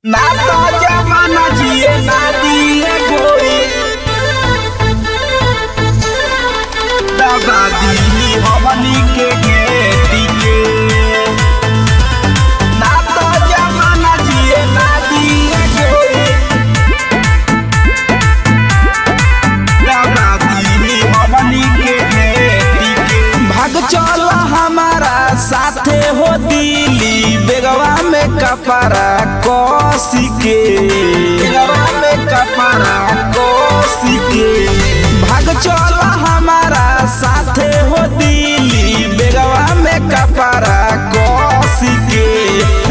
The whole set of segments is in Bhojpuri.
ना तो जमाना जिए ना दिए गोरी दबा दी हमनी के खेती के। ना तो जमाना जिए ना दिए गोरी दबा दी हमनी के खेती के। भाग चल हमारा साथे हो दिल्ली बेगवा में कपड़ा कोसी के। बेगवा में कपड़ा कोसी के। भाग चल हमारा साथे हो दिल्ली बेगवा में कपड़ा कोसी के।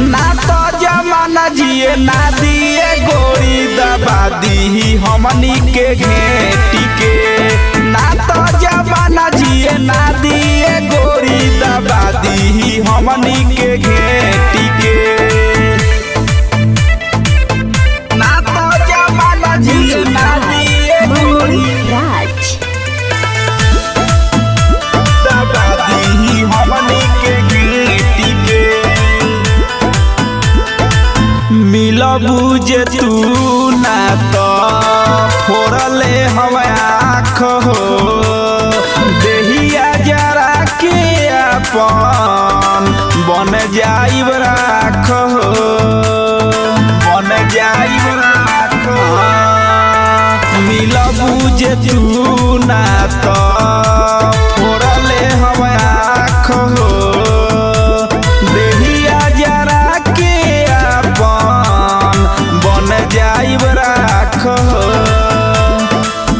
ना तो जमाना जिए ना दिए गोरी दबा दी हमनी के घेटी के। ना तो जमाना जिए ना दिए गोरी दबा दी हमनी के घेटी के। ना तो जमाना जिए ना दिए गोरी दबा दी हमनी के घेटी के। मिलबू जे तू ना तो फोड़ले हम आँख हो। देहिया जरा के अपन बन जाइब राख हो। बन जाइब राख। मिलबू जे तू ना तो फोड़ले हम आँख हो। देहिया जरा के अपन बन जाइब राख हो।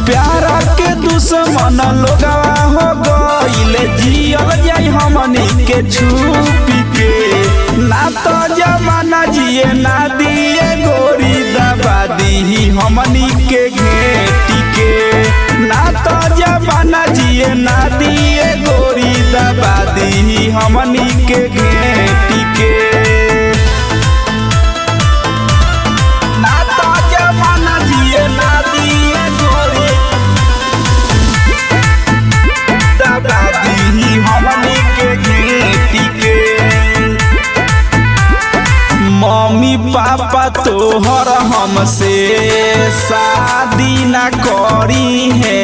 प्यारा के दुश्मन लोगवा हो गइले जियल जाई हमनी के छुपी के। ना तो जमाना जिए ना दिए गोरी दबा दी हमनी के घेटी के। ना तो जमाना जिए ना दिए गोरी दबा दी हमनी के घेटी के। ना तो जमाना जिए ना दिए गोरी दबा दी हमनी के घेटी के। मम्मी पापा तोहर हमसे शादी ना करी है।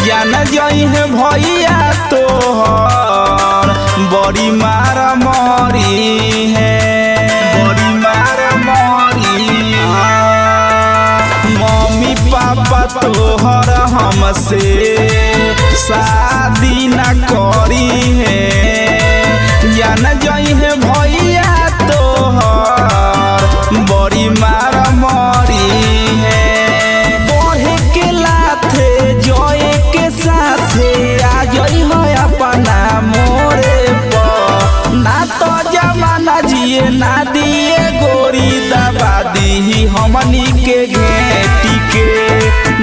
जान जाई है भैया तोहर बड़ी मार मरी है। बड़ी मार मरी। मम्मी पापा तोहर हमसे शादी ना करी है। जान जाई है भैया तोहर बड़ी मार मरी है। बढ़े के लाथे जोए के साथे आ जाई है अपना मोरे पर। ना तो जमाना जिए ना दिए गोरी दबा दी हमनी के घेटी के।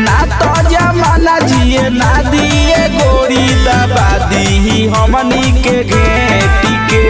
ना तो जमाना जिए ना दिए गोरी दबा दी हमनी के घेटी के।